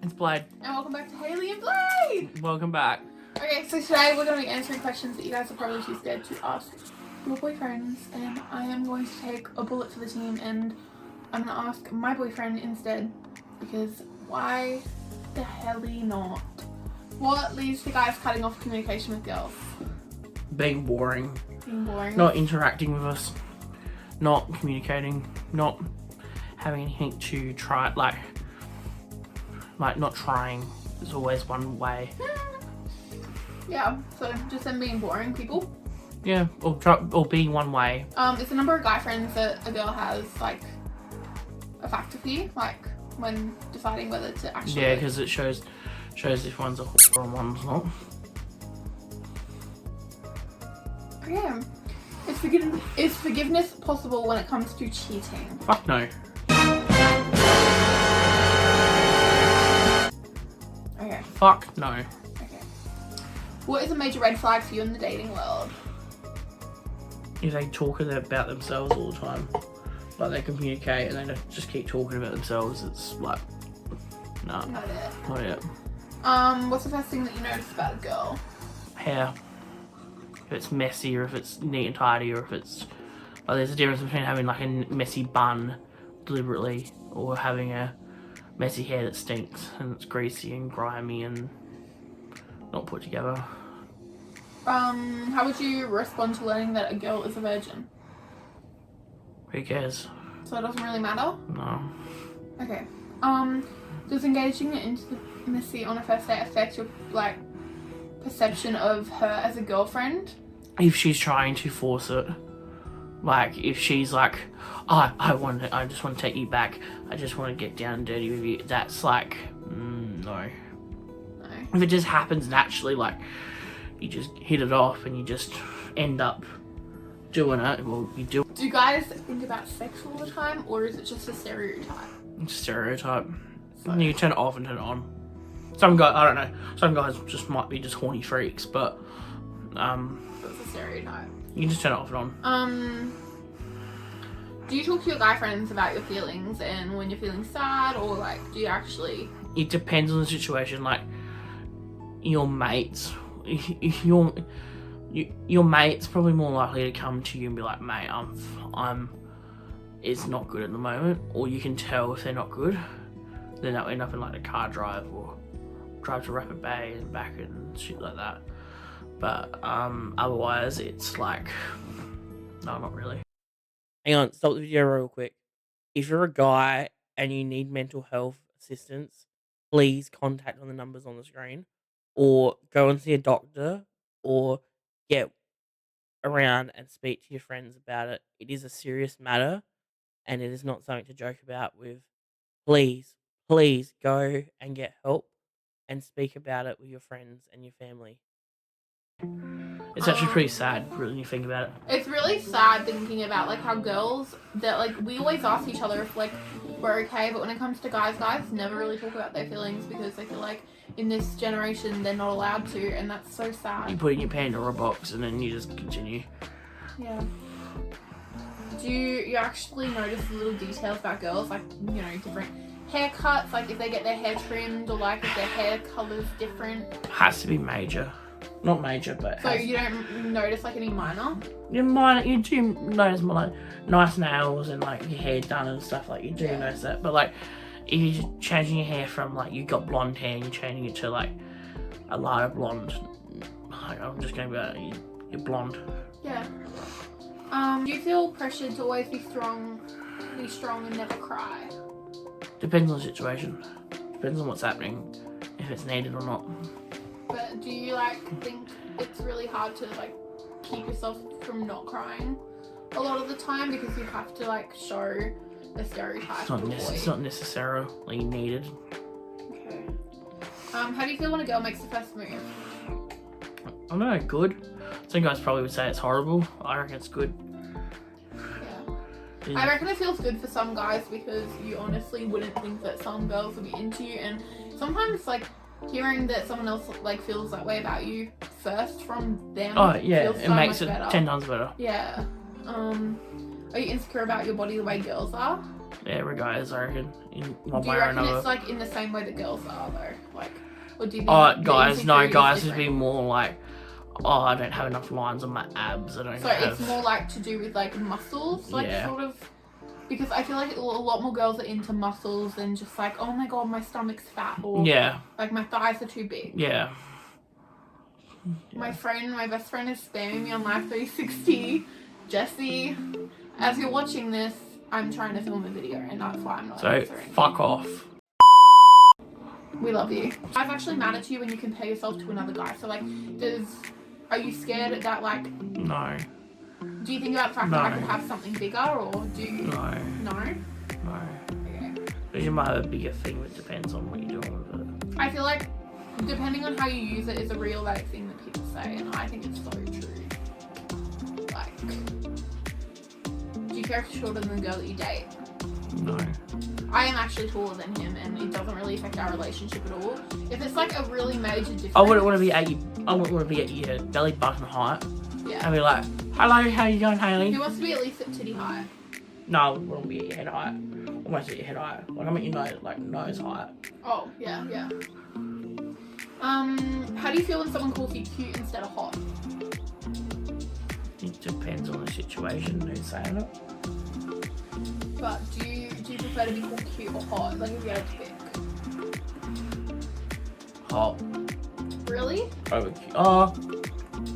It's Blade. And welcome back to Hailee and Blade! Welcome back. Okay, so today we're going to be answering questions that you guys are probably too scared to ask your boyfriends. And I am going to take a bullet for the team and I'm going to ask my boyfriend instead. Because why the hell not? What leads to guys cutting off communication with girls? Being boring. Being boring. Not interacting with us. Not communicating. Not having anything to try. Like not trying. There's always one way. Yeah, so just them being boring people. Yeah, or being one way. Is the number of guy friends that a girl has like a factor for you? Like when deciding whether to actually... Yeah, because it shows if one's a whore and one's not. Okay. Is forgiveness possible when it comes to cheating? Fuck no. Okay. Fuck no. Okay. What is a major red flag for you in the dating world? If they talk about themselves all the time, like they communicate and they don't just keep talking about themselves, it's like, nah. Not it. Not yet. What's the first thing that you notice about a girl? Hair. If it's messy, or if it's neat and tidy, or if it's like, there's a difference between having like a messy bun deliberately or having a messy hair that stinks and it's greasy and grimy and not put together. How would you respond to learning that a girl is a virgin? Who cares? So it doesn't really matter? No. Okay. Does engaging in intimacy on a first date affect your like perception of her as a girlfriend? If she's trying to force it, like if she's like, oh, I just want to take you back, I just want to get down and dirty with you, that's like, no. If it just happens naturally, like you just hit it off and you just end up doing it, well, you do. Do guys think about sex all the time, or is it just a stereotype? It's a stereotype. So. You turn it off and turn it on. Some guys, I don't know, some guys just might be just horny freaks, but That's a stereotype. you can just turn it off and on. Do you talk to your guy friends about your feelings and when you're feeling sad, or like do you actually... It depends on the situation. Like your mates, your mate's probably more likely to come to you and be like, mate, I'm it's not good at the moment, or you can tell if they're not good, then they'll end up in like a car drive or drive to Rapid Bay and back and shit like that. But otherwise it's like, no, not really. Hang on, stop the video real quick. If you're a guy and you need mental health assistance, please contact on the numbers on the screen, or go and see a doctor, or get around and speak to your friends about it. It is a serious matter and it is not something to joke about with. Please go and get help and speak about it with your friends and your family. It's actually pretty sad, really, when you think about it. It's really sad thinking about like how girls that like we always ask each other if like we're okay, but when it comes to guys never really talk about their feelings because they feel like in this generation they're not allowed to, and that's so sad. You put it in your Pandora box and then you just continue. Yeah. Do you actually notice little details about girls, like, you know, different haircuts, like if they get their hair trimmed, or like if their hair colour's different? Has to be major. Not major, but... So you don't notice like any minor? You do notice more like nice nails and like your hair done and stuff, like you do notice that. But like if you're changing your hair from like you got blonde hair and you're changing it to like a lighter blonde, like, I'm just going to be you're blonde. Yeah. Do you feel pressured to always be strong and never cry? Depends on the situation. Depends on what's happening, if it's needed or not. But do you like think it's really hard to like keep yourself from not crying a lot of the time because you have to like show the stereotype? It's not necessarily needed. Okay. How do you feel when a girl makes the first move? I don't know, good. Some guys probably would say it's horrible. I reckon it's good. Yeah. I reckon it feels good for some guys because you honestly wouldn't think that some girls would be into you, and sometimes like hearing that someone else like feels that way about you first from them. Oh yeah, feels it so makes much it better. 10 times better. Yeah. Are you insecure about your body the way girls are? Yeah, every guy is, I reckon, in one Do way you or reckon another. it's like in the same way that girls are though? Like, or do you think Oh, the guys, no, insecurity is guys would different? be more like, oh, I don't have enough lines on my abs. I don't So have. it's more like to do with like muscles, like Yeah. sort of. Because I feel like a lot more girls are into muscles than just like, oh my god, my stomach's fat, or Yeah. like my thighs are too big. Yeah. My best friend is spamming me on Life 360. Jessie, as you're watching this, I'm trying to film a video and that's why I'm not So, answering. fuck off. We love you. I was actually mad at you when you compare yourself to another guy. So like, are you scared that like, No. do you think about the fact that I could have something bigger, or do you? No. No? No. Okay. Because you might have a bigger thing, but it depends on what you're doing with it. I feel like depending on how you use it is a real like thing that people say, and I think it's so true. Like, do you care if you're shorter than the girl that you date? No. I am actually taller than him, and it doesn't really affect our relationship at all. If it's like a really major difference, I wouldn't want to be at you. I wouldn't want to be at your belly button height. Yeah. I'd be like, hello, how you going, Hailee? He wants to be at least at titty height. No, I wouldn't want to be at your head height. Almost at your head height. Like, I'm at your nose, like, nose height. Oh, yeah, yeah. How do you feel when someone calls you cute instead of hot? It depends on the situation and who's saying it. But do you prefer to be called cute or hot? Like if you had to pick. Hot. Really? Over cute. Oh,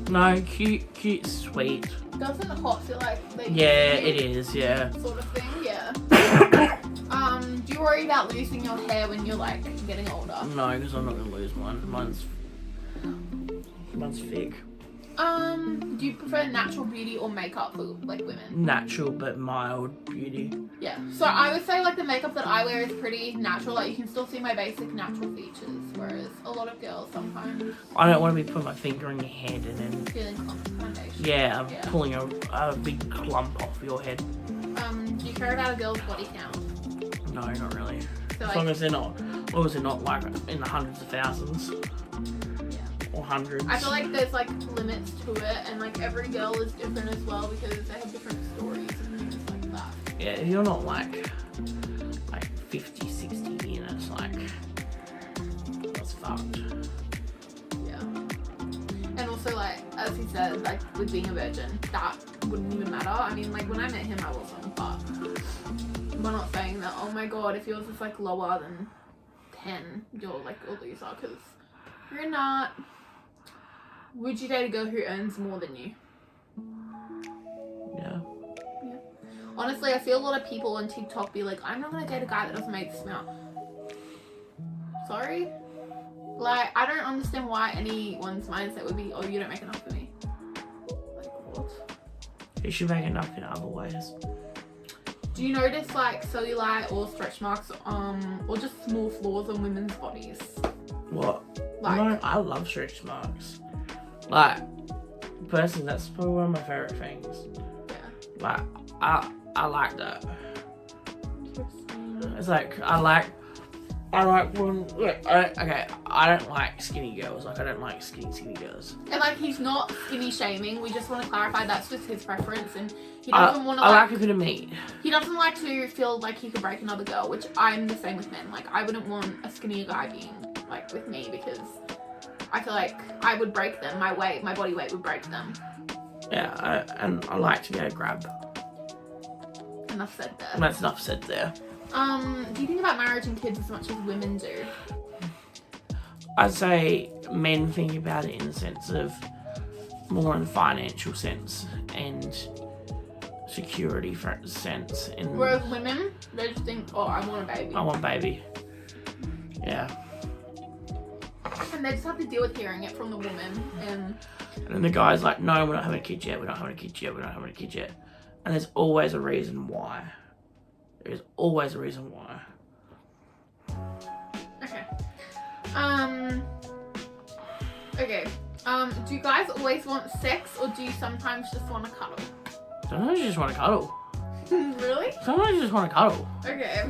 no, cute, sweet. Doesn't hot feel like they Yeah, it is, yeah. sort of thing? Yeah. Do you worry about losing your hair when you're like getting older? No, because I'm not going to lose mine. Mine's fake. Do you prefer natural beauty or makeup for like women? Natural but mild beauty. Yeah. So I would say like the makeup that I wear is pretty natural. Like you can still see my basic natural features, whereas a lot of girls sometimes I don't want to be putting my finger in your head and then... feeling clumps of foundation. Yeah, I'm pulling a big clump off your head. Do you care about a girl's body count? No, not really. So, As long as they're not like in the hundreds of thousands. Yeah. Or hundreds. I feel like there's like limits to it, and like every girl is different as well because they have different stories and things like that. Yeah, if you're not like 50, 60 units, like, that's fucked. Yeah. And also like, as he said, like with being a virgin, that wouldn't even matter. I mean, like when I met him, I wasn't, but we're not saying that, oh my god, if yours is like lower than 10, you're like a loser, because you're not. Would you date a girl who earns more than you? Yeah. Yeah. Honestly, I feel a lot of people on TikTok be like, I'm not gonna date a guy that doesn't make this amount. Sorry? Like, I don't understand why anyone's mindset would be, oh, you don't make enough for me. Like, what? You should make enough in other ways. Do you notice like cellulite or stretch marks, or just small flaws on women's bodies? What? Like, No, I love stretch marks. Like, personally, that's probably one of my favourite things. yeah. Like, I like that. It's like, I like when, look, I don't like skinny girls. Like, I don't like skinny girls. And like, he's not skinny shaming. We just want to clarify that's just his preference, and he doesn't want to. I like a bit of meat. He doesn't like to feel like he could break another girl, which I'm the same with men. Like, I wouldn't want a skinny guy being like with me because I feel like I would break them. My body weight would break them. Yeah, and I like to be able to grab. Enough said there. That's enough said there. Do you think about marriage and kids as much as women do? I'd say men think about it in the sense of more in the financial sense and security sense. And Whereas women, they just think, oh, I want a baby. I want a baby. Yeah. And they just have to deal with hearing it from the woman. And then the guy's like, no, we're not having a kid yet, we're not having a kid yet, we're not having a kid yet. And there's always a reason why. There's always a reason why. okay. Okay. Do you guys always want sex, or do you sometimes just want to cuddle? Sometimes you just want to cuddle. Really? Sometimes you just want to cuddle. Okay.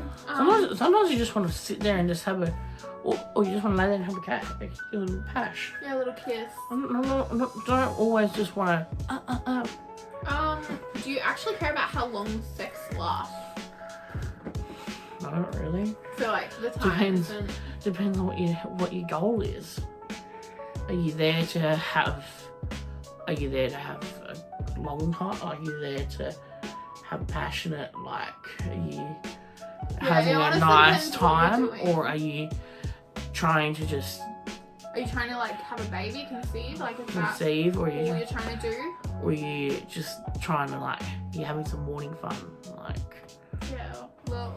Sometimes you just want to sit there and just have a, or you just want to lay there and have a cat, like a little pash. Yeah, a little kiss. Don't always just want to. Do you actually care about how long sex lasts? Not really. So like the time Depends on what your goal is. Are you there to have a long time? Are you there to have passionate, like, are you having a nice time, or are you trying to just... Are you trying to like have a baby, conceive? Like, is conceive, or all you're trying to do? Or you just trying to, like, you're having some morning fun, like... Yeah,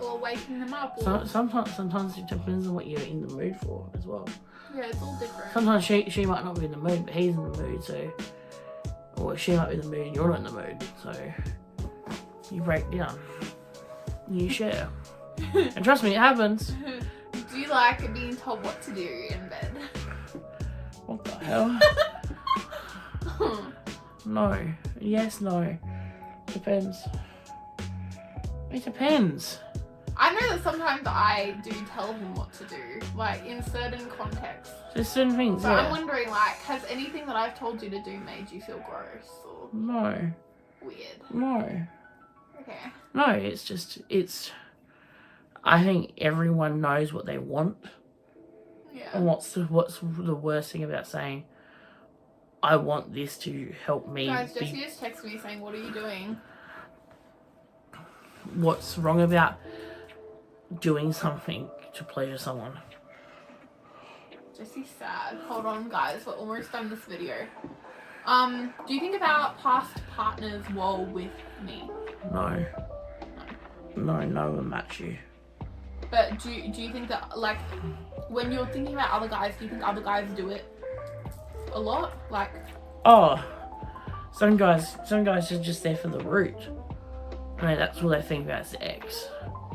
or waking them up. Or... Sometimes it depends on what you're in the mood for as well. Yeah, it's all different. Sometimes she might not be in the mood, but he's in the mood, so... Or she might be in the mood and you're not in the mood, so... You break down. You share. And trust me, it happens. Do you like being told what to do in bed? What the hell? No. Yes, no. Depends. It depends. I know that sometimes I do tell him what to do, like in certain contexts. There's certain things, so yeah. I'm wondering, like, has anything that I've told you to do made you feel gross or no. weird? No. Okay. No, it's... I think everyone knows what they want. Yeah. And what's the worst thing about saying, I want this to help me... Guys, Jessie just texted me saying, what are you doing? What's wrong about doing something to pleasure someone? Jessie's sad. Hold on, guys. We're almost done this video. Do you think about past partners while with me? No. No one match you. But do you think that, like, when you're thinking about other guys, do you think other guys do it a lot? Like... Oh. Some guys are just there for the root. I mean, that's all they think about is the ex.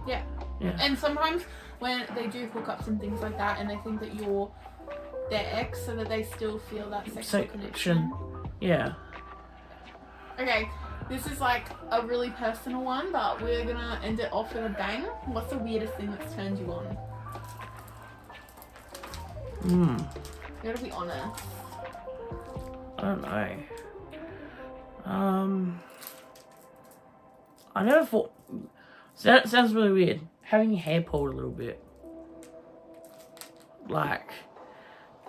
Yeah. Yeah. And sometimes when they do hookups and things like that, and they think that you're their ex, so that they still feel that sexual connection. Yeah. Okay, this is like a really personal one, but we're gonna end it off with a bang. What's the weirdest thing that's turned you on? You gotta be honest. I don't know. I never thought... That sounds really weird. Having your hair pulled a little bit. Like,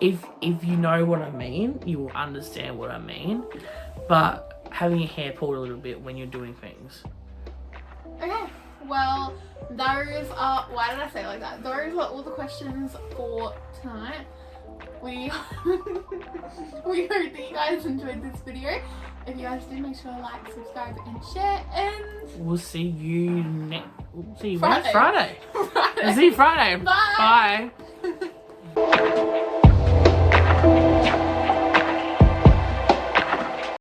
if you know what I mean, you will understand what I mean. But having your hair pulled a little bit when you're doing things. Okay, well, those are... Why did I say it like that? Those are all the questions for tonight. We hope that you guys enjoyed this video. If you guys did, make sure to like, subscribe, and share. And we'll see you Friday. Friday. We'll see you Friday. Bye. Bye.